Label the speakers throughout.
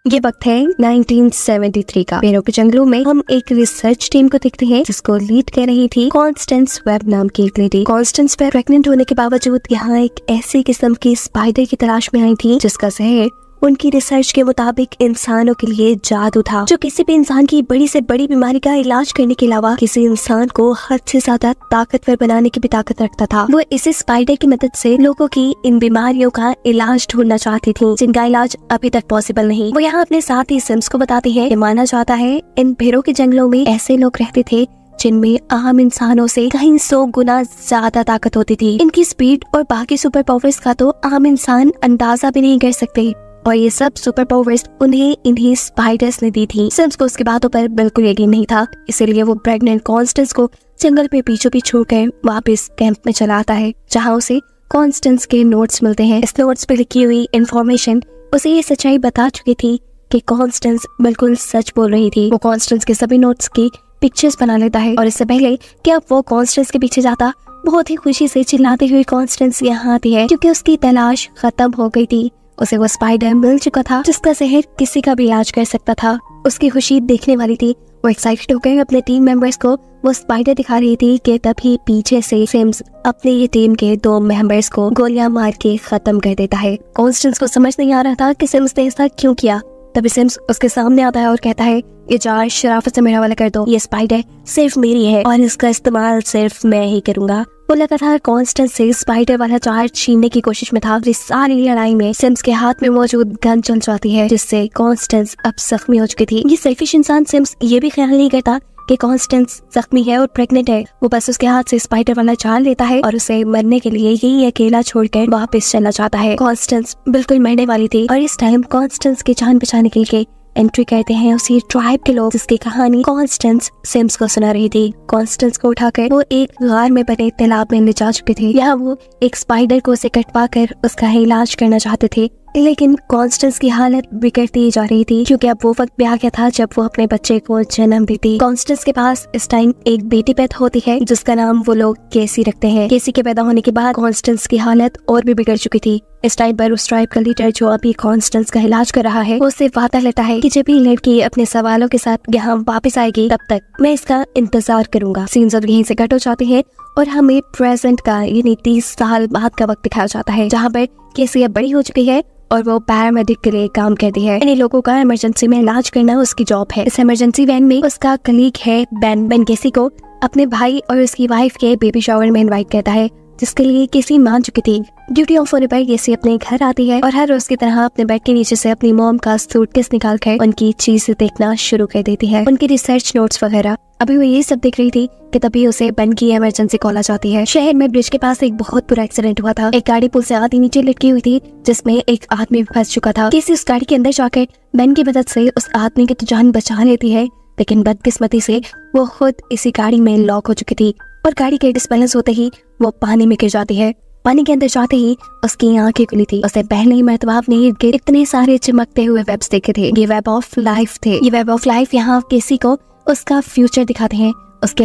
Speaker 1: ये वक्त है 1973 का। पेरू के जंगलों में हम एक रिसर्च टीम को देखते हैं जिसको लीड कर रही थी कॉन्स्टेंस वेब नाम की एक लेडी। कॉन्स्टेंस वेब प्रेग्नेंट होने के बावजूद यहाँ एक ऐसी किस्म की स्पाइडर की तलाश में आई थी जिसका जहर उनकी रिसर्च के मुताबिक इंसानों के लिए जादू था, जो किसी भी इंसान की बड़ी से बड़ी बीमारी का इलाज करने के अलावा किसी इंसान को हद से ज्यादा ताकतवर बनाने की भी ताकत रखता था। वो इस स्पाइडर की मदद से लोगों की इन बीमारियों का इलाज ढूंढना चाहती थी जिनका इलाज अभी तक पॉसिबल नहीं। वो यहाँ अपने साथी सिम्स को बताती है कि माना जाता है इन पेरू के जंगलों में ऐसे लोग रहते थे जिनमें आम इंसानों से कहीं 100 गुना ज्यादा ताकत होती थी। इनकी स्पीड और बाकी सुपर पावर्स का तो आम इंसान अंदाजा भी नहीं कर सकते, और ये सब सुपर पावर्स उन्हें इन्हीं स्पाइडर्स ने दी थी। सिम्स को उसकी बातों पर बिल्कुल यकीन नहीं था, इसीलिए वो प्रेग्नेंट कॉन्स्टेंस को जंगल पे पीछे पीछे छोड़कर वापस कैंप में चला आता है, जहाँ उसे कॉन्स्टेंस के नोट्स मिलते हैं। इस नोट्स पे लिखी हुई इन्फॉर्मेशन उसे ये सच्चाई बता चुकी थी कि कॉन्स्टेंस बिल्कुल सच बोल रही थी। वो कॉन्स्टेंस के सभी नोट्स की पिक्चर्स बना लेता है, और इससे पहले कि अब वो कॉन्स्टेंस के पीछे जाता, बहुत ही खुशी से चिल्लाती हुई कॉन्स्टेंस यहाँ आती है क्योंकि उसकी तलाश खत्म हो गई थी। उसे वो स्पाइडर मिल चुका था जिसका जहर किसी का भी इलाज कर सकता था। उसकी खुशी देखने वाली थी। वो एक्साइटेड होकर अपने टीम मेंबर्स को वो स्पाइडर दिखा रही थी कि तभी पीछे से सिम्स अपने ये टीम के 2 मेंबर्स को गोलियां मार के खत्म कर देता है। कॉन्स्टेंस को समझ नहीं आ रहा था कि सिम्स ने ऐसा क्यों किया। तभी सिम्स उसके सामने आता है और कहता है, ये जार शराफत से मेरा वाला कर दो, ये स्पाइडर सिर्फ मेरी है और इसका इस्तेमाल सिर्फ मैं ही करूंगा। वो लगातार कॉन्स्टेंस से स्पाइडर वाला जार छीनने की कोशिश में था। इस सारी लड़ाई में सिम्स के हाथ में मौजूद गन चल जाती है जिससे कॉन्स्टेंस अब जख्मी हो चुकी थी। ये सेल्फिश इंसान सिम्स ये भी ख्याल नहीं करता कि कॉन्स्टेंस जख्मी है और प्रेग्नेंट है। वो बस उसके हाथ से स्पाइडर वाला जार लेता है और उसे मरने के लिए यही अकेला छोड़कर वापस चला जाता है। कॉन्स्टेंस बिल्कुल मरने वाली थी और इस टाइम कॉन्स्टेंस की जान बचाने के लिए एंट्री करते हैं उसी ट्राइब के लोग जिसकी कहानी कॉन्स्टेंस सिम्स को सुना रही थी। कॉन्स्टेंस को उठाकर वो एक गार में बने तालाब में ले जा चुके थे। यहाँ वो एक स्पाइडर को उसे कटवा कर उसका इलाज करना चाहते थे, लेकिन कॉन्स्टेंस की हालत बिगड़ती जा रही थी क्योंकि अब वो वक्त भी आ गया था जब वो अपने बच्चे को जन्म देती। कॉन्स्टेंस के पास इस टाइम एक बेटी पैदा होती है जिसका नाम वो लोग केसी रखते हैं। केसी के पैदा होने के बाद कॉन्स्टेंस की हालत और भी बिगड़ चुकी थी। इस टाइम पर उस ट्राइब का लीडर जो अभी कॉन्स्टेंस का इलाज कर रहा है, वो उससे वादा लेता है कि जब ये लड़की अपने सवालों के साथ यहाँ वापस आएगी तब तक मैं इसका इंतजार करूंगा। सीन्स अब यहीं से कट हो जाते हैं और हमें प्रेजेंट का यानी 30 साल बाद का वक्त दिखाया जाता है, जहाँ पर केसी अब बड़ी हो चुकी है और वो पैरामेडिक के लिए काम करती है। इन लोगों का इमरजेंसी में इलाज करना उसकी जॉब है। इस इमरजेंसी वैन में उसका कलीग है बेन केसी को अपने भाई और उसकी वाइफ के बेबी शावर में इनवाइट करता है, जिसके लिए केसी मान चुकी थी। ड्यूटी ऑफ होने पर केसी अपने घर आती है और हर रोज की तरह अपने बेड के नीचे से अपनी मॉम का सूटकेस निकालकर उनकी चीजें देखना शुरू कर देती है, उनकी रिसर्च नोट्स वगैरह। अभी वो ये सब देख रही थी कि तभी उसे बेन की इमरजेंसी कॉल आ जाती है। शहर में ब्रिज के पास एक बहुत बुरा एक्सीडेंट हुआ था। एक गाड़ी पुल से आधी नीचे लटकी हुई थी जिसमें एक आदमी फंस चुका था। केसी उस गाड़ी के अंदर जाकर बेन की मदद से उस आदमी की तो जान बचा लेती है, लेकिन बदकिस्मती से वो खुद इसी गाड़ी में लॉक हो चुकी थी और गाड़ी के डिसबैलेंस होते ही वो पानी में गिर जाती है। पानी के अंदर जाते ही उसकी आंखें खुली थी। उसे पहले ही मर्तबा अपने इर्द गिर्द इतने सारे चमकते हुए वेब्स देखे थे। ये वेब ऑफ लाइफ थे। ये वेब ऑफ लाइफ यहाँ केसी को उसका फ्यूचर दिखाते हैं। उसके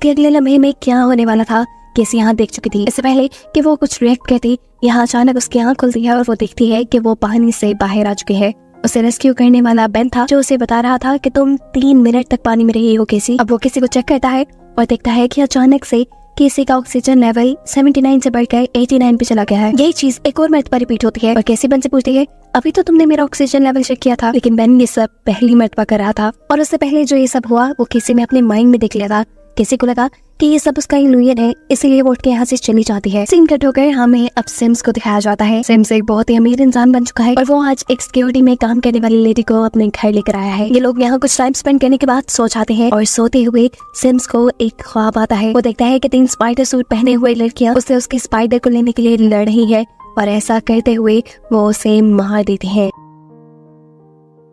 Speaker 1: अगले लम्हे में क्या होने वाला था केसी यहाँ देख चुकी थी। इससे पहले कि वो कुछ रिएक्ट करती, यहाँ अचानक उसकी आंख खुलती है और वो देखती है कि वो पानी से बाहर आ चुके हैं। उसे रेस्क्यू करने वाला बेन था जो उसे बता रहा था कि तुम 3 मिनट तक पानी में रही हो केसी। अब वो किसी को चेक करता है और देखता है कि अचानक से केसी का ऑक्सीजन लेवल 79 से बढ़कर 89 पे चला गया है। यही चीज एक और मर्तबा रिपीट होती है और केसी बेन से पूछती है, अभी तो तुमने मेरा ऑक्सीजन लेवल चेक किया था। लेकिन बेन ये सब पहली मर्तबा कर रहा था और उससे पहले जो ये सब हुआ वो केसी ने अपने माइंड में देख लिया था। केसी को लगा कि ये सब उसका इल्यूजन है, इसीलिए वो उठ के यहाँ से चली जाती है। सीन कट होकर हमें अब सिम्स को दिखाया जाता है। सिम्स एक बहुत ही अमीर इंसान बन चुका है और वो आज एक सिक्योरिटी में काम करने वाली लेडी को अपने घर लेकर आया है। ये लोग यहाँ कुछ टाइम स्पेंड करने के बाद सो जाते हैं और सोते हुए सिम्स को एक ख्वाब आता है। वो देखता है कि 3 स्पाइडर सूट पहने हुए लड़कियां उससे उसके स्पाइडर को लेने के लिए लड़ रही है और ऐसा करते हुए वो उसे मार देती है।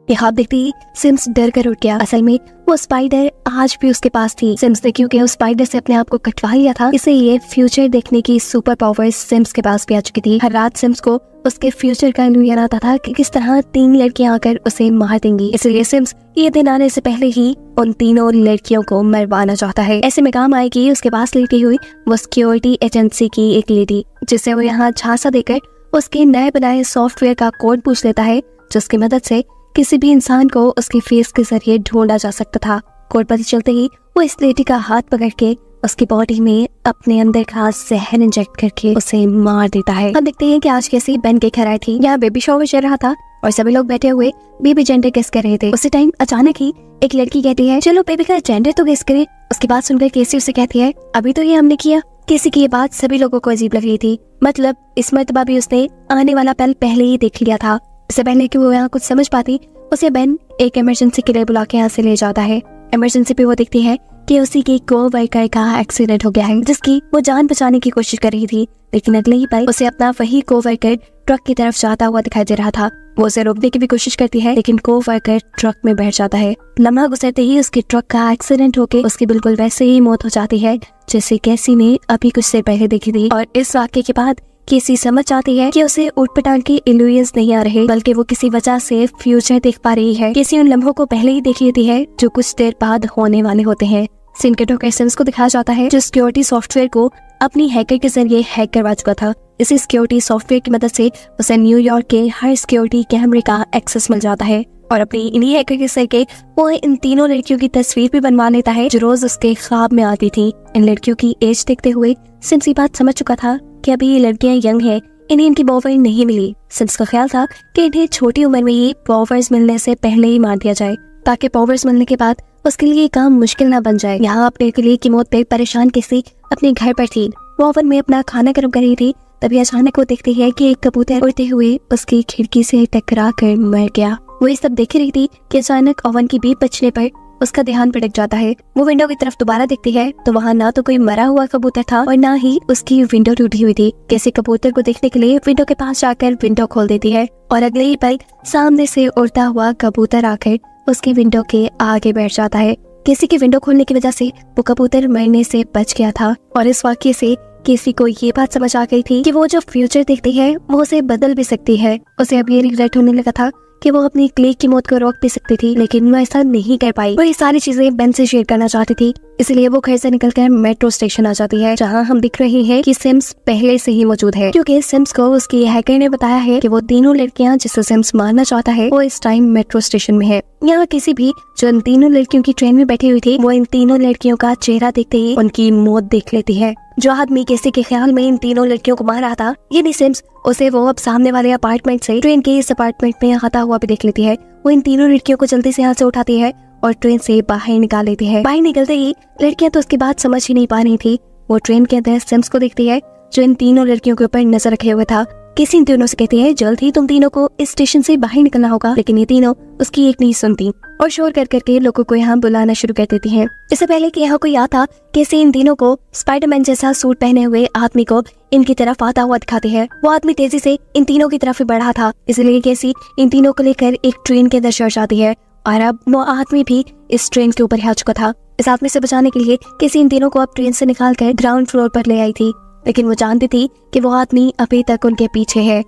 Speaker 1: ये ख्वाब देखते ही सिम्स डर कर उठ गया। असल में वो स्पाइडर आज भी उसके पास थी। सिम्स ने क्योंकि उस स्पाइडर से अपने आप को कटवा लिया था, इसलिए फ्यूचर देखने की सुपर पावर्स सिम्स के पास भी आ चुकी थी। हर रात सिम्स को उसके फ्यूचर का इल्यूजन आता था कि किस तरह 3 लड़कियां आकर उसे मार देंगी। इसलिए सिम्स ये दिन आने से पहले ही उन तीनों लड़कियों को मरवाना चाहता है। ऐसे में काम आएगी उसके पास लेटी हुई वो सिक्योरिटी एजेंसी की एक लेडी, जिसे वो यहाँ झांसा देकर उसके नए बनाए सॉफ्टवेयर का कोड पूछ लेता है, जिसकी मदद से किसी भी इंसान को उसके फेस के जरिए ढूंढा जा सकता था। कोर्ट पता चलते ही वो इस लेडी का हाथ पकड़ के उसकी बॉडी में अपने अंदर का जहर इंजेक्ट करके उसे मार देता है। हम देखते हैं कि आज कैसे बन के घर आई थी। यहाँ बेबी शॉवर चल रहा था और सभी लोग बैठे हुए बेबी जेंडर गेस कर रहे थे। उसी टाइम अचानक ही एक लड़की कहती है चलो बेबी का जेंडर तो गेस करें। उसकी बात सुनकर केसी उसे कहती है अभी तो ये हमने किया। केसी की ये बात सभी लोगों को अजीब लग रही थी। मतलब इस मर्तबा भी उसने आने वाला पल पहले ही देख लिया था। इससे पहले कि वो यहाँ कुछ समझ पाती उसे बेन एक इमरजेंसी के लिए बुला के यहाँ से ले जाता है। इमरजेंसी पे वो देखती है कि उसी के को-वर्कर का एक्सीडेंट हो गया है जिसकी वो जान बचाने की कोशिश कर रही थी, लेकिन अगले ही पल उसे अपना वही को-वर्कर ट्रक की तरफ जाता हुआ दिखाई दे रहा था। वो उसे रोकने की भी कोशिश करती है लेकिन को-वर्कर ट्रक में बैठ जाता है। लम्हा गुजरते ही उसके ट्रक का एक्सीडेंट होके उसकी बिल्कुल वैसे ही मौत हो जाती है जैसे कैसी ने अभी कुछ देर पहले देखी थी। और इस वाक्य के बाद केसी समझ जाती है कि उसे ऊट-पटांग के इल्यूजन्स नहीं आ रहे बल्कि वो किसी वजह से फ्यूचर देख पा रही है। केसी उन लम्हों को पहले ही देख लेती है जो कुछ देर बाद होने वाले होते हैं। सीन के टॉक एसेंस को दिखाया जाता है जो सिक्योरिटी सॉफ्टवेयर को अपनी हैकर के जरिए हैक करवा चुका था। इसी सिक्योरिटी सॉफ्टवेयर की मदद से उसे न्यूयॉर्क के हर सिक्योरिटी कैमरे का एक्सेस मिल जाता है और अपनी इन्हीं हैकर के जरिए वो इन तीनों लड़कियों की तस्वीर भी बनवा लेता है जो रोज उसके ख्वाब में आती थी। इन लड़कियों की एज देखते हुए सिम्स ये बात समझ चुका था कि अभी ये लड़कियां यंग हैं, इन्हें इनकी बॉयफ्रेंड नहीं मिली। सिम्स का ख्याल था कि इन्हें छोटी उम्र में ही पावर्स मिलने से पहले ही मार दिया जाए ताकि पावर्स मिलने के बाद उसके लिए काम मुश्किल ना बन जाए। यहाँ अपने लिए की मौत पे परेशान केसी अपने घर पर थी। वो ओवन में अपना खाना गर्म कर रही थी, तभी अचानक वो देखती है कि एक कबूतर उड़ते हुए उसकी खिड़की से टकरा कर मर गया। वो ये सब देख रही थी कि अचानक ओवन की बीप बजने पर उसका ध्यान भटक जाता है। वो विंडो की तरफ दोबारा देखती है तो वहाँ ना तो कोई मरा हुआ कबूतर था और ना ही उसकी विंडो टूटी हुई थी। कैसे कबूतर को देखने के लिए विंडो के पास जाकर विंडो खोल देती है और अगले ही पल सामने से उड़ता हुआ कबूतर आकर उसके विंडो के आगे बैठ जाता है। केसी की विंडो खोलने की वजह से वो कबूतर मरने से बच गया था और इस वाक्य से केसी को ये बात समझ आ गई थी कि वो जो फ्यूचर देखती है वो उसे बदल भी सकती है। उसे अब ये रिग्रेट होने लगा था कि वो अपनी क्लेग की मौत को रोक भी सकती थी, लेकिन वो ऐसा नहीं कर पाई। वो ये सारी चीजें बेन से शेयर करना चाहती थी, इसलिए वो घर से निकलकर मेट्रो स्टेशन आ जाती है जहां हम दिख रहे हैं कि सिम्स पहले से ही मौजूद है क्योंकि सिम्स को उसकी हैकर ने बताया है कि वो तीनों लड़कियां जिसे सिम्स मारना चाहता है वो इस टाइम मेट्रो स्टेशन में है। यहाँ किसी भी जो इन तीनों लड़कियों की ट्रेन में बैठी हुई थी वो इन तीनों लड़कियों का चेहरा देखते ही उनकी मौत देख लेती है। जो आदमी केसी के ख्याल में इन तीनों लड़कियों को मार रहा था यानी सिम्स, उसे वो अब सामने वाले अपार्टमेंट से ट्रेन के इस अपार्टमेंट में आता हुआ भी देख लेती है। वो इन तीनों लड़कियों को जल्दी से यहाँ से उठाती है और ट्रेन से बाहर निकाल लेती है। बाहर निकलते ही लड़कियां तो उसकी बात समझ ही नहीं पा रही थी। वो ट्रेन के अंदर सिम्स को देखती है जो इन तीनों लड़कियों के ऊपर नजर रखे हुए था। किसी इन तीनों से कहती है जल्द ही तुम तीनों को इस स्टेशन से बाहर निकलना होगा, लेकिन ये तीनों उसकी एक नहीं सुनती और शोर कर करके लोगों को यहाँ बुलाना शुरू कर देती हैं। इससे पहले कि यहाँ कोई आता कैसे इन तीनों को स्पाइडरमैन जैसा सूट पहने हुए आदमी को इनकी तरफ आता हुआ दिखाते हैं। वो आदमी तेजी से इन तीनों की तरफ बढ़ा था, इसलिए कैसी इन तीनों को लेकर एक ट्रेन के अंदर चढ़ जाती है और अब वो आदमी भी इस ट्रेन के ऊपर ही आ चुका था। इस आदमी से बचाने के लिए कैसी इन तीनों को अब ट्रेन से निकाल कर ग्राउंड फ्लोर पर ले आई थी, लेकिन वो जानती थी कि वो आदमी अभी तक उनके पीछे है।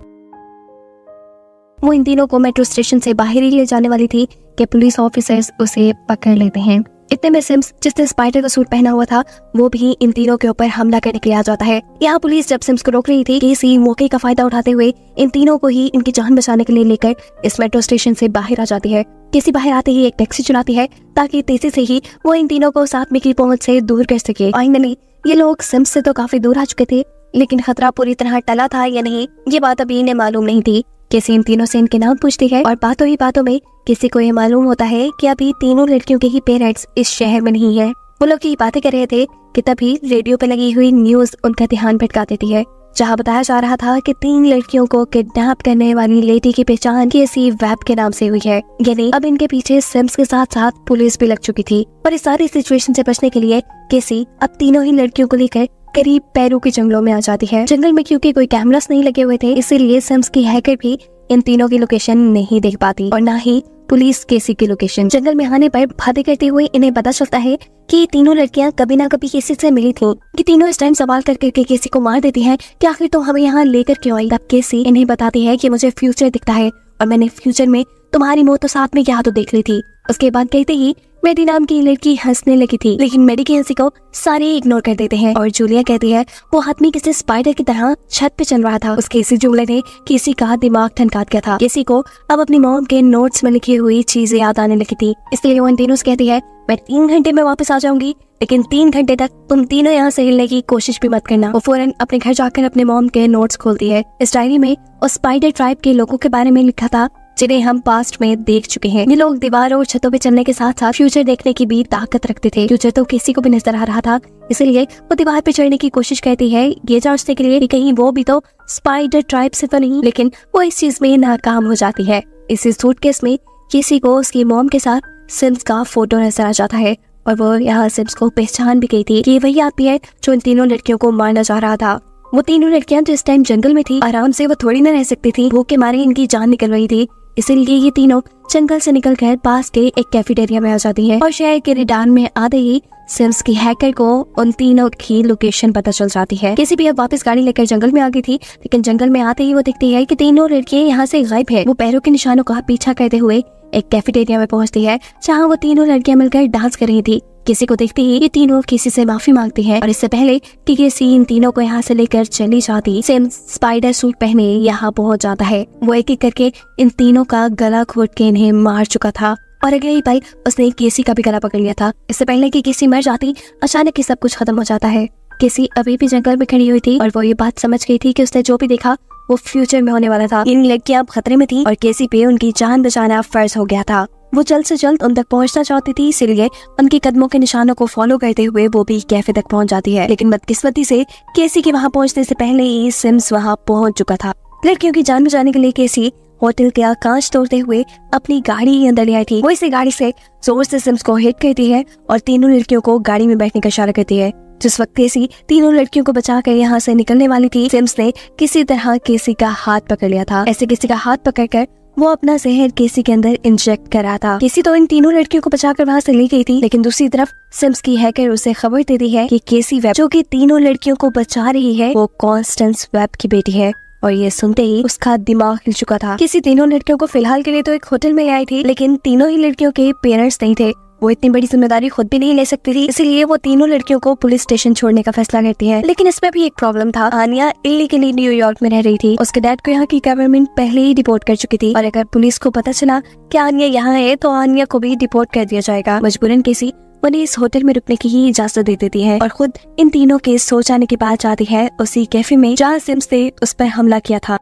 Speaker 1: वो इन तीनों को मेट्रो स्टेशन से बाहर ही ले जाने वाली थी कि पुलिस ऑफिसर्स उसे पकड़ लेते हैं। इतने में सिम्स जिसने स्पाइडर का सूट पहना हुआ था वो भी इन तीनों के ऊपर हमला करने के लिए आ जाता है। यहाँ पुलिस जब सिम्स को रोक रही थी, केसी मौके का फायदा उठाते हुए इन तीनों को ही इनकी जान बचाने के लिए लेकर इस मेट्रो स्टेशन से बाहर आ जाती है। केसी बाहर आते ही एक टैक्सी चुराती है ताकि तेजी से ही वो इन तीनों को साथ में की पहुंच से दूर कर सके। फाइनली ये लोग सिम्स से तो काफी दूर आ चुके थे, लेकिन खतरा पूरी तरह टला था या नहीं ये बात अभी इन्हें मालूम नहीं थी। केसी इन तीनों से इनके नाम पूछती है और बातों ही बातों में किसी को ये मालूम होता है कि अभी तीनों लड़कियों के ही पेरेंट्स इस शहर में नहीं है। वो लोग ये बातें कर रहे थे कि तभी रेडियो पे लगी हुई न्यूज उनका ध्यान भटका देती है, जहाँ बताया जा रहा था कि 3 लड़कियों को किडनैप करने वाली लेडी की पहचान केसी वेब के नाम से हुई है। यानी अब इनके पीछे सिम्स के साथ साथ पुलिस भी लग चुकी थी और इस सारी सिचुएशन से बचने के लिए केसी अब तीनों ही लड़कियों को लेकर करीब पेरू के जंगलों में आ जाती है। जंगल में क्योंकि कोई कैमरास नहीं लगे हुए थे, इसीलिए सिम्स की हैकर भी इन तीनों की लोकेशन नहीं देख पाती और ना ही पुलिस केसी की लोकेशन। जंगल में आने पर बातें करते हुए इन्हें पता चलता है कि ये तीनों लड़कियां कभी ना कभी केसी से मिली थी। ये तीनों इस टाइम सवाल करके केसी को मार देती हैं कि आखिर तो हमें यहाँ लेकर क्यों आई। तब केसी इन्हें बताती है कि मुझे फ्यूचर दिखता है और मैंने फ्यूचर में तुम्हारी मौत तो साथ में क्या तो देख ली थी। उसके बाद कहते ही मेडी नाम की लड़की हंसने लगी थी, लेकिन मेडी की हंसी को सारे इग्नोर कर देते हैं और जूलिया कहती है वो आदमी किसी स्पाइडर की तरह छत पे चल रहा था। उसके इसी जुमले ने किसी का दिमाग ठनका दिया था। किसी को अब अपनी मॉम के नोट्स में लिखी हुई चीजें याद आने लगी थी, इसलिए वो इन तीनों से कहती है मैं 3 घंटे में वापस आ जाऊंगी, लेकिन 3 घंटे तक तुम तीनों यहाँ से हिलने की कोशिश भी मत करना। वो फौरन अपने घर जाकर अपने मॉम के नोट्स खोलती है। इस डायरी में उस स्पाइडर ट्राइब के लोगों के बारे में लिखा था जिन्हें हम पास्ट में देख चुके हैं। ये लोग दीवारों और छतों पे चलने के साथ साथ फ्यूचर देखने की भी ताकत रखते थे। फ्यूचर तो किसी को भी नजर आ रहा था, इसलिए वो दीवार पे चढ़ने की कोशिश करती है ये जांचने के लिए कि कहीं वो भी तो स्पाइडर ट्राइब से तो नहीं, लेकिन वो इस चीज में नाकाम हो जाती है। इसी सूटकेस में किसी को उसकी मॉम के साथ सिम्स का फोटो नजर आ जाता है और वो यहाँ सिम्स को पहचान भी गई थी कि वही आदमी है जो इन तीनों लड़कियों को मारना चाह रहा था। वो तीनों लड़कियां जो इस टाइम जंगल में थी, आराम से वो थोड़ी न रह सकती थी, भूख के मारे इनकी जान निकल रही थी। इसीलिए ये तीनों जंगल से निकलकर पास के एक कैफेटेरिया में आ जाती हैं और शहर के रिडान में आते ही सिम्स की हैकर को उन तीनों की लोकेशन पता चल जाती है। किसी भी अब वापस गाड़ी लेकर जंगल में आ गई थी, लेकिन जंगल में आते ही वो दिखती है कि तीनों लड़कियां यहाँ से गायब है। वो पैरों के निशानों का पीछा करते हुए एक कैफेटेरिया में पहुंचती है जहाँ वो तीनों लड़कियां मिलकर डांस कर रही थी। किसी को देखते ही ये तीनों किसी से माफी मांगती हैं और इससे पहले कि किसी इन तीनों को यहाँ से लेकर चली जाती, सिम्स स्पाइडर सूट पहने यहाँ पहुंच जाता है। वो एक एक करके इन तीनों का गला घोट के इन्हें मार चुका था और अगले ही पल उसने केसी का भी गला पकड़ लिया था। इससे पहले कि केसी मर जाती, अचानक ही सब कुछ खत्म हो जाता है। केसी अभी भी जंगल में खड़ी हुई थी और वो ये बात समझ गई थी कि उसने जो भी देखा वो फ्यूचर में होने वाला था। इन लड़कियां अब खतरे में थी और केसी पे उनकी जान बचाना फर्ज हो गया था। वो जल्द से जल्द उन तक पहुंचना चाहती थी, इसलिए उनके कदमों के निशानों को फॉलो करते हुए वो भी कैफे तक पहुंच जाती है। लेकिन बदकिस्मती से केसी के वहां पहुंचने से पहले ही सिम्स वहां पहुंच चुका था। लड़कियों की जान बचाने के लिए केसी होटल का कांच तोड़ते हुए अपनी गाड़ी अंदर ले आई थी। वो इसी गाड़ी से जोर से सिम्स को हिट करती है और तीनों लड़कियों को गाड़ी में बैठने का इशारा करती है। जिस वक्त केसी तीनों लड़कियों को बचाकर यहाँ से निकलने वाली थी, सिम्स ने किसी तरह केसी का हाथ पकड़ लिया था। ऐसे किसी का हाथ पकड़कर वो अपना जहर केसी के अंदर इंजेक्ट कर रहा था। केसी तो इन तीनों लड़कियों को बचाकर वहाँ से ले गई थी, लेकिन दूसरी तरफ सिम्स की हैकर उसे खबर देती है कि केसी वेब जो कि तीनों लड़कियों को बचा रही है वो कॉन्स्टेंस वेब की बेटी है। और ये सुनते ही उसका दिमाग हिल चुका था। किसी तीनों लड़कियों को फिलहाल के लिए तो एक होटल में आई थी, लेकिन तीनों ही लड़कियों के पेरेंट्स नहीं थे। वो इतनी बड़ी जिम्मेदारी खुद भी नहीं ले सकती थी, इसलिए वो तीनों लड़कियों को पुलिस स्टेशन छोड़ने का फैसला करती है। लेकिन इसमें भी एक प्रॉब्लम था। आनिया इलीगली न्यूयॉर्क में रह रही थी। उसके डैड को यहाँ की गवर्नमेंट पहले ही डिपोर्ट कर चुकी थी और अगर पुलिस को पता चला कि आनिया यहाँ है तो आनिया को भी डिपोर्ट कर दिया जाएगा। मजबूरन केसी उन्हें इस होटल में रुकने की ही इजाजत दे देती है और खुद इन तीनों के सो जाने के बाद जाती है उसी कैफे में जहाँ सिम्स ने उस पर हमला किया था।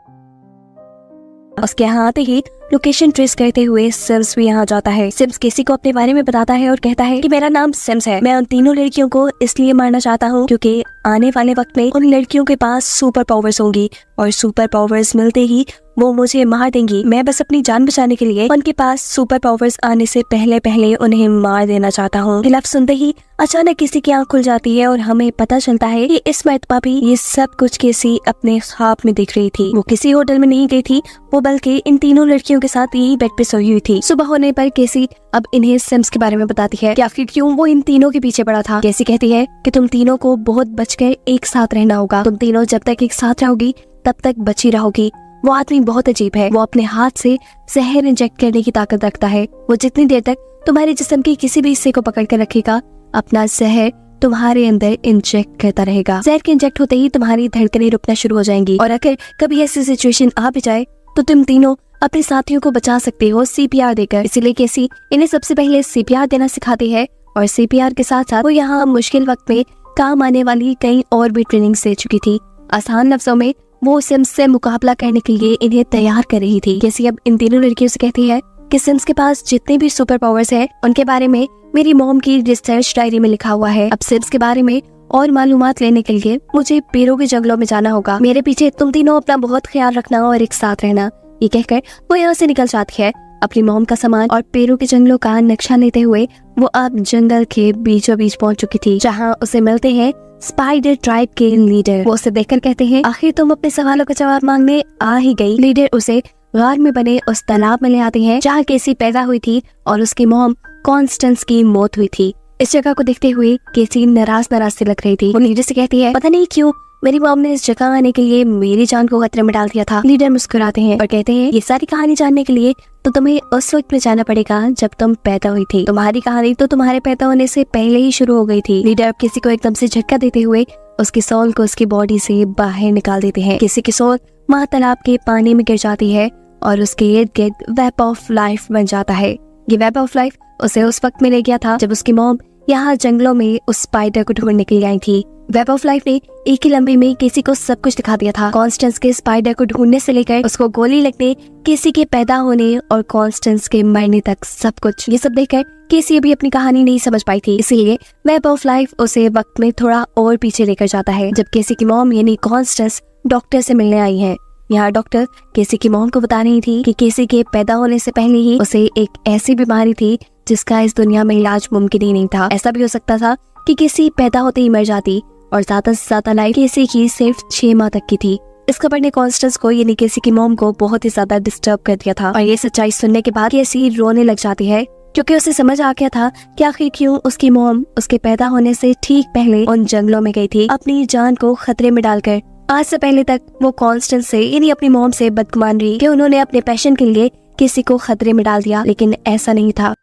Speaker 1: उसके यहाँ आते ही लोकेशन ट्रेस करते हुए सिम्स भी यहाँ जाता है। सिम्स केसी को अपने बारे में बताता है और कहता है कि मेरा नाम सिम्स है। मैं उन तीनों लड़कियों को इसलिए मारना चाहता हूँ क्योंकि आने वाले वक्त में उन लड़कियों के पास सुपर पावर्स होंगी और सुपर पावर्स मिलते ही वो मुझे मार देंगी। मैं बस अपनी जान बचाने के लिए उनके पास सुपर पावर्स आने से पहले उन्हें मार देना चाहता हूँ। ये लफ्ज़ सुनते ही अचानक किसी की आंख खुल जाती है और हमें पता चलता है कि इस मरतबा भी ये सब कुछ केसी अपने ख्वाब में दिख रही थी। वो किसी होटल में नहीं गई थी, वो बल्कि इन तीनों लड़कियों के साथ यही बेड पे सोई हुई थी। सुबह होने पर केसी अब इन्हें सिम्स के बारे में बताती है कि आखिर क्यों वो इन तीनों के पीछे पड़ा था। केसी कहती है कि तुम तीनों को बहुत बचकर एक साथ रहना होगा। तुम तीनों जब तक एक साथ रहोगी तब तक बची रहोगी। वो आदमी बहुत अजीब है। वो अपने हाथ से जहर इंजेक्ट करने की ताकत रखता है। वो जितनी देर तक तुम्हारे जिस्म के किसी भी हिस्से को पकड़ कर रखेगा, अपना जहर तुम्हारे अंदर इंजेक्ट करता रहेगा। जहर के इंजेक्ट होते ही तुम्हारी धड़कनें रुकना शुरू हो जाएंगी और अगर कभी ऐसी सिचुएशन आ भी जाए तो तुम तीनों अपने साथियों को बचा सकते हो सीपीआर देकर। इसीलिए केसी इन्हें सबसे पहले सीपीआर देना सिखाती है और सीपीआर के साथ साथ वो यहाँ मुश्किल वक्त में काम आने वाली कई और भी ट्रेनिंग दे चुकी थी। आसान लफ्जों में वो सिम्स से मुकाबला करने के लिए इन्हें तैयार कर रही थी। केसी अब इन तीनों लड़कियों से कहती है कि सिम्स के पास जितने भी सुपर पावर्स हैं उनके बारे में मेरी मॉम की रिसर्च डायरी में लिखा हुआ है। अब सिम्स के बारे में और मालूमात लेने के लिए मुझे पेरू के जंगलों में जाना होगा। मेरे पीछे तुम तीनों अपना बहुत ख्याल रखना और एक साथ रहना। ये कहकर वो यहाँ से निकल जाती है। अपनी मॉम का सामान और पेरू के जंगलों का नक्शा लेते हुए वो अब जंगल के बीचों बीच पहुंच चुकी थी, जहाँ उसे मिलते हैं स्पाइडर ट्राइब के लीडर। वो उसे देखकर कहते हैं आखिर तुम अपने सवालों का जवाब मांगने आ ही गई। लीडर उसे गार में बने उस तालाब में ले आते हैं जहाँ केसी पैदा हुई थी और उसकी मॉम कॉन्स्टेंस की मौत हुई थी। इस जगह को देखते हुए केसी नाराज से लग रही थी। वो लीडर से कहती है पता नहीं क्यों मेरी मॉम ने इस जगह आने के लिए मेरी जान को खतरे में डाल दिया था। लीडर मुस्कुराते हैं और कहते हैं ये सारी कहानी जानने के लिए तो तुम्हें उस वक्त में जाना पड़ेगा जब तुम पैदा हुई थी। तुम्हारी कहानी तो तुम्हारे पैदा होने से पहले ही शुरू हो गई थी। लीडर अब किसी को एकदम से झटका देते हुए उसकी सोल को उसकी बॉडी से बाहर निकाल देते हैं। किसी की सोल महातालाब के पानी में गिर जाती है और उसके इर्द गिर्द वेब ऑफ लाइफ बन जाता है। ये वेब ऑफ लाइफ उसे उस वक्त में ले गया था जब उसकी मॉम यहाँ जंगलों में उस स्पाइडर को ढूंढने के लिए आई थी। वेब ऑफ लाइफ ने एक ही लम्बे में केसी को सब कुछ दिखा दिया था। कॉन्स्टेंस के स्पाइडर को ढूंढने से लेकर उसको गोली लगने, केसी के पैदा होने और कॉन्स्टेंस के मरने तक सब कुछ। ये सब देखकर केसी अभी अपनी कहानी नहीं समझ पाई थी, इसीलिए वेब ऑफ लाइफ उसे वक्त में थोड़ा और पीछे लेकर जाता है जब केसी की मॉम यानी कॉन्स्टेंस डॉक्टर से मिलने आई है। यहाँ डॉक्टर केसी की मॉम को बता रही थी कि केसी के पैदा होने से पहले ही उसे एक ऐसी बीमारी थी जिसका इस दुनिया में इलाज मुमकिन ही नहीं था। ऐसा भी हो सकता था कि केसी पैदा होते ही मर जाती और ज्यादा से ज्यादा लाइफ केसी की सिर्फ 6 माह तक की थी। इस खबर ने कॉन्स्टेंस को यानी केसी की मॉम को बहुत ही ज्यादा डिस्टर्ब कर दिया था और ये सच्चाई सुनने के बाद केसी रोने लग जाती है क्योंकि उसे समझ आ गया था कि आखिर क्यों उसकी मॉम उसके पैदा होने से ठीक पहले उन जंगलों में गई थी अपनी जान को खतरे में डालकर। आज से पहले तक वो कॉन्स्टेंस से यानी अपनी मॉम से बदगुमान रही कि उन्होंने अपने पैशन के लिए किसी को खतरे में डाल दिया, लेकिन ऐसा नहीं था।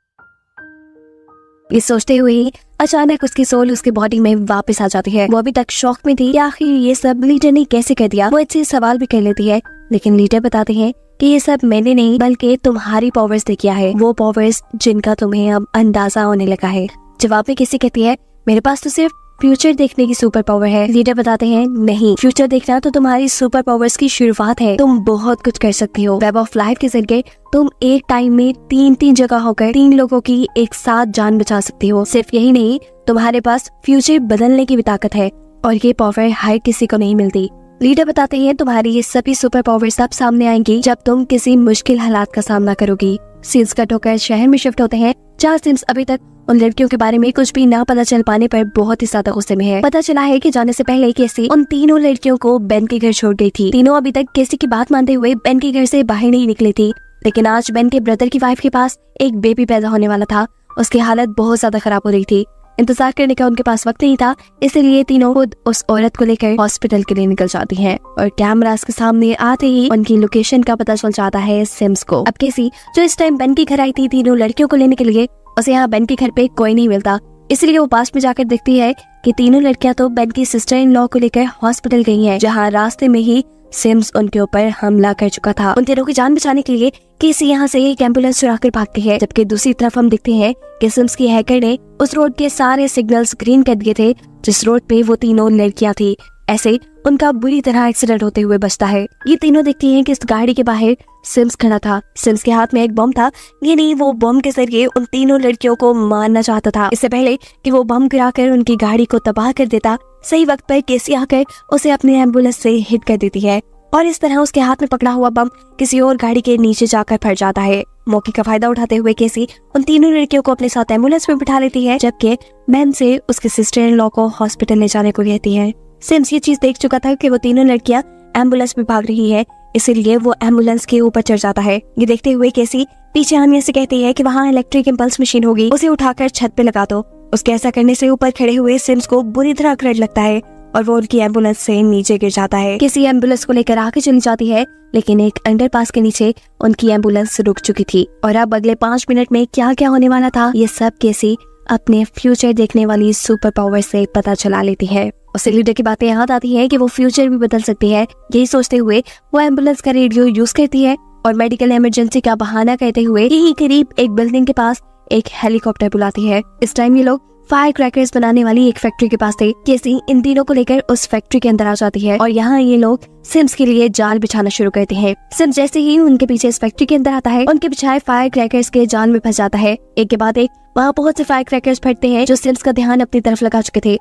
Speaker 1: ये सोचते हुए ही अचानक उसकी सोल उसकी बॉडी में वापस आ जाती है। वो अभी तक शौक में थी कि आखिर ये सब लीडर ने कैसे कर दिया। वो इससे सवाल भी कर लेती है, लेकिन लीडर बताते हैं कि ये सब मैंने नहीं बल्कि तुम्हारी पावर्स ने किया है, वो पावर्स जिनका तुम्हें अब अंदाजा होने लगा है। जवाब में किसी कहती है मेरे पास तो सिर्फ फ्यूचर देखने की सुपर पावर है। लीडर बताते हैं नहीं, फ्यूचर देखना तो तुम्हारी सुपर पावर्स की शुरुआत है। तुम बहुत कुछ कर सकती हो। वेब ऑफ लाइफ के जरिए तुम एक टाइम में 3 जगह होकर 3 लोगों की एक साथ जान बचा सकती हो। सिर्फ यही नहीं, तुम्हारे पास फ्यूचर बदलने की भी ताकत है और ये पावर हर किसी को नहीं मिलती। लीडर बताते हैं तुम्हारी ये सभी सुपर पावर्स सब सामने आएंगी जब तुम किसी मुश्किल हालात का सामना करोगी। सीन्स कट होकर शहर में शिफ्ट होते हैं जहाँ सिम्स अभी तक उन लड़कियों के बारे में कुछ भी ना पता चल पाने पर बहुत ही ज्यादा गुस्से में है। पता चला है कि जाने से पहले केसी उन 3 लड़कियों को बेन के घर छोड़ गई थी। तीनों अभी तक केसी की बात मानते हुए बेन के घर से बाहर नहीं निकली थी, लेकिन आज बेन के ब्रदर की वाइफ के पास एक बेबी पैदा होने वाला था। उसकी हालत बहुत ज्यादा खराब हो रही थी। इंतजार करने का उनके पास वक्त नहीं था, इसलिए तीनों खुद उस औरत को लेकर हॉस्पिटल के लिए निकल जाती हैं और कैमरास के सामने आते ही उनकी लोकेशन का पता चल जाता है सिम्स को। अब केसी जो इस टाइम बेन के घर आई थी 3 लड़कियों को लेने के लिए, उसे यहाँ बेन के घर पे कोई नहीं मिलता, इसलिए वो पास में जाकर देखती है कि 3 लड़कियां तो बेन की सिस्टर इन लॉ को लेकर हॉस्पिटल गई हैं, जहाँ रास्ते में ही सिम्स उनके ऊपर हमला कर चुका था। उन तीनों की जान बचाने के लिए केसी यहाँ से एक एम्बुलेंस चुरा कर भागती है, जबकि दूसरी तरफ हम देखते हैं कि सिम्स की हैकर ने उस रोड के सारे सिग्नल्स ग्रीन कर दिए थे जिस रोड पे वो 3 लड़कियां थी। ऐसे उनका बुरी तरह एक्सीडेंट होते हुए बचता है। ये तीनों देखती हैं कि इस गाड़ी के बाहर सिम्स खड़ा था। सिम्स के हाथ में एक बम था, ये नहीं वो बम के जरिए उन 3 लड़कियों को मारना चाहता था। इससे पहले कि वो बम गिराकर उनकी गाड़ी को तबाह कर देता, सही वक्त पर केसी आकर उसे अपने एम्बुलेंस से हिट कर देती है और इस तरह उसके हाथ में पकड़ा हुआ बम किसी और गाड़ी के नीचे जाकर फट जाता है। मौके का फायदा उठाते हुए केसी उन 3 लड़कियों को अपने साथ एम्बुलेंस में बिठा लेती है, जबकि बेन से उसके सिस्टर इन लॉ को हॉस्पिटल ले जाने को कहती है। सिम्स ये चीज देख चुका था कि वो 3 लड़कियां एम्बुलेंस में भाग रही है, इसीलिए वो एम्बुलेंस के ऊपर चढ़ जाता है। ये देखते हुए केसी पीछे आने से कहती है कि वहाँ इलेक्ट्रिक इम्पल्स मशीन होगी, उसे उठाकर छत पे लगा दो। उसके ऐसा करने से ऊपर खड़े हुए सिम्स को बुरी तरह करंट लगता है और वो उनकी एम्बुलेंस से नीचे गिर जाता है। किसी एम्बुलेंस को लेकर आगे चली जाती है, लेकिन एक अंडरपास के नीचे उनकी एम्बुलेंस रुक चुकी थी और अब अगले 5 मिनट में क्या क्या होने वाला था ये सब केसी अपने फ्यूचर देखने वाली सुपर पावर से पता चला लेती है। उसे लीडर की बातें याद आती है कि वो फ्यूचर भी बदल सकती है। यही सोचते हुए वो एम्बुलेंस का रेडियो यूज करती है और मेडिकल इमरजेंसी का बहाना कहते हुए यही करीब एक बिल्डिंग के पास एक हेलीकॉप्टर बुलाती है। इस टाइम ये लोग फायर क्रैकर्स बनाने वाली एक फैक्ट्री के पास थे। केसी इन तीनों को लेकर उस फैक्ट्री के अंदर आ जाती है और यहाँ ये लोग सिम्स के लिए जाल बिछाना शुरू करते हैं। सिम्स जैसे ही उनके पीछे इस फैक्ट्री के अंदर आता है, उनके बिछाए फायर क्रैकर्स के जाल में फंस जाता है। एक के बाद एक वहाँ बहुत से फायर क्रैकर्स फटते हैं जो सिम्स का ध्यान अपनी तरफ लगा चुके थे।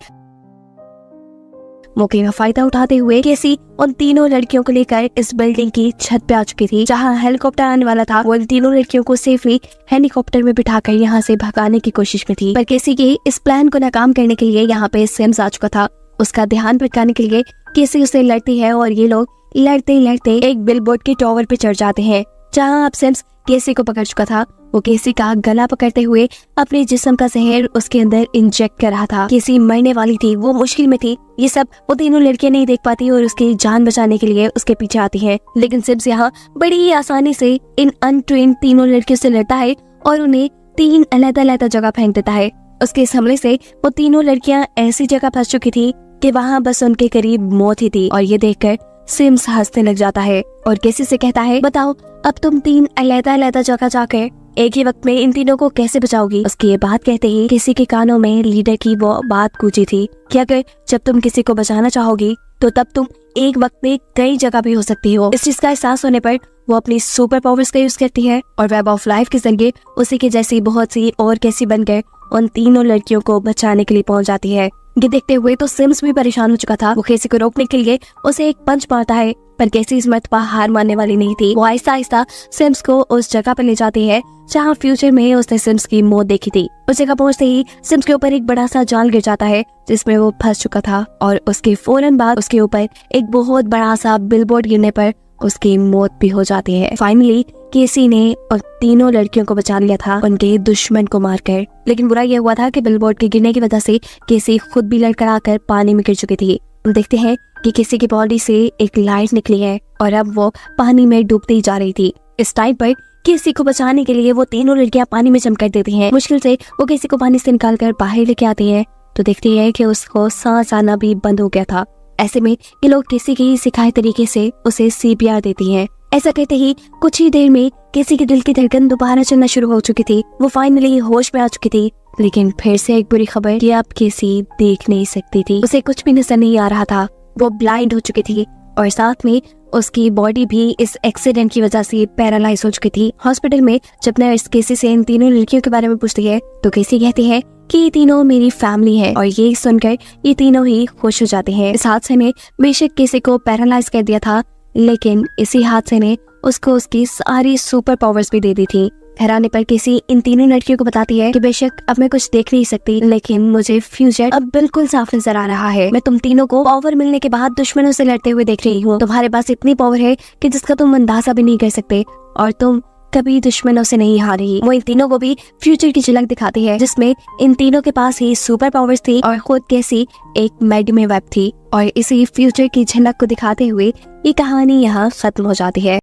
Speaker 1: मौके का फायदा उठाते हुए केसी उन 3 लड़कियों को लेकर इस बिल्डिंग की छत पे आ चुकी थी जहां हेलीकॉप्टर आने वाला था। वो इन 3 लड़कियों को सेफली हेलीकॉप्टर में बिठाकर यहां से भगाने की कोशिश में थी, पर केसी के इस प्लान को नाकाम करने के लिए यहाँ पे सिम्स आ चुका था। उसका ध्यान भटकाने के लिए केसी उसे लड़ती है और ये लोग लड़ते लड़ते एक बिलबोर्ड के टावर पे चढ़ जाते हैं जहाँ अब सिम्स केसी को पकड़ चुका था। वो केसी का गला पकड़ते हुए अपने जिस्म का जहर उसके अंदर इंजेक्ट कर रहा था। केसी मरने वाली थी, वो मुश्किल में थी। ये सब वो तीनों लड़कियां नहीं देख पाती और उसकी जान बचाने के लिए उसके पीछे आती है। लेकिन सिम्स यहाँ बड़ी ही आसानी से इन अनट्रेन्ड तीनों लड़कियों से लड़ता है और उन्हें 3 अलग-अलग जगह फेंक देता है। उसके इस हमले से वो तीनों लड़कियां ऐसी जगह फंस चुकी थी कि वहाँ बस उनके करीब मौत ही थी। और ये देखकर सिम्स हंसने लग जाता है और केसी से कहता है, बताओ अब तुम 3 अलग-अलग जगह जाकर एक ही वक्त में इन तीनों को कैसे बचाओगी। उसकी ये बात कहते ही किसी के कानों में लीडर की वो बात गूंजी थी कि अगर जब तुम किसी को बचाना चाहोगी तो तब तुम एक वक्त में कई जगह भी हो सकती हो। इस चीज का एहसास होने पर वो अपनी सुपर पावर्स का यूज करती है और वेब ऑफ लाइफ के जरिए उसी के जैसी बहुत सी और केसी बनकर उन तीनों लड़कियों को बचाने के लिए पहुंच जाती है। ये देखते हुए तो सिम्स भी परेशान हो चुका था। वो केसी को रोकने के लिए उसे एक पंच मारता है, पर केसी इस मर्तबा हार मानने वाली नहीं थी। वो आहिस्ता आहिस्ता सिम्स को उस जगह पर ले जाती है जहाँ फ्यूचर में उसने सिम्स की मौत देखी थी। उस जगह पहुंचते ही सिम्स के ऊपर एक बड़ा सा जाल गिर जाता है जिसमें वो फंस चुका था और उसके फौरन बाद उसके ऊपर एक बहुत बड़ा सा बिलबोर्ड गिरने पर उसकी मौत भी हो जाती है। फाइनली केसी ने और तीनों लड़कियों को बचा लिया था उनके दुश्मन को मारकर। लेकिन बुरा यह हुआ था कि बिलबोर्ड के गिरने की वजह से केसी खुद भी लड़खड़ाकर पानी में गिर चुकी थी। हम देखते हैं कि केसी की बॉडी से एक लाइट निकली है और अब वो पानी में डूबती जा रही थी। इस टाइम पर केसी को बचाने के लिए वो तीनों लड़कियां पानी में जम कर देती हैं। मुश्किल से वो केसी को पानी से निकालकर बाहर लेके आती है तो देखती है कि उसको सांस आना भी बंद हो गया था। ऐसे में ये लोग केसी के सिखाए तरीके से उसे CPR देती हैं। ऐसा कहते ही कुछ ही देर में केसी के दिल की धड़कन दोबारा चलना शुरू हो चुकी थी। वो फाइनली होश में आ चुकी थी। लेकिन फिर से एक बुरी खबर कि अब केसी देख नहीं सकती थी। उसे कुछ भी नजर नहीं आ रहा था। वो ब्लाइंड हो चुकी थी और साथ में उसकी बॉडी भी इस एक्सीडेंट की वजह से पैरालाइज हो चुकी थी। हॉस्पिटल में जब नर्स केसी से इन तीनों लड़कियों के बारे में पूछती है तो केसी कहती है कि ये तीनों मेरी फैमिली है और ये सुनकर ये तीनों ही खुश हो जाते हैं। इस हादसे ने बेशक केसी को पैरालाइज कर दिया था, लेकिन इसी हादसे ने उसको उसकी सारी सुपर पावर्स भी दे दी थी। हैरानी पर केसी इन तीनों लड़कियों को बताती है कि बेशक अब मैं कुछ देख नहीं सकती, लेकिन मुझे फ्यूचर अब बिल्कुल साफ नजर आ रहा है। मैं तुम तीनों को पावर मिलने के बाद दुश्मनों से लड़ते हुए देख रही हूँ। तुम्हारे पास इतनी पावर है कि जिसका तुम अंदाजा भी नहीं कर सकते और तुम कभी दुश्मनों से नहीं हारी। वो इन तीनों को भी फ्यूचर की झलक दिखाती है जिसमें इन तीनों के पास ही सुपर पावर्स थी और खुद केसी एक मेडिमे वेब थी। और इसी फ्यूचर की झलक को दिखाते हुए ये कहानी यहाँ खत्म हो जाती है।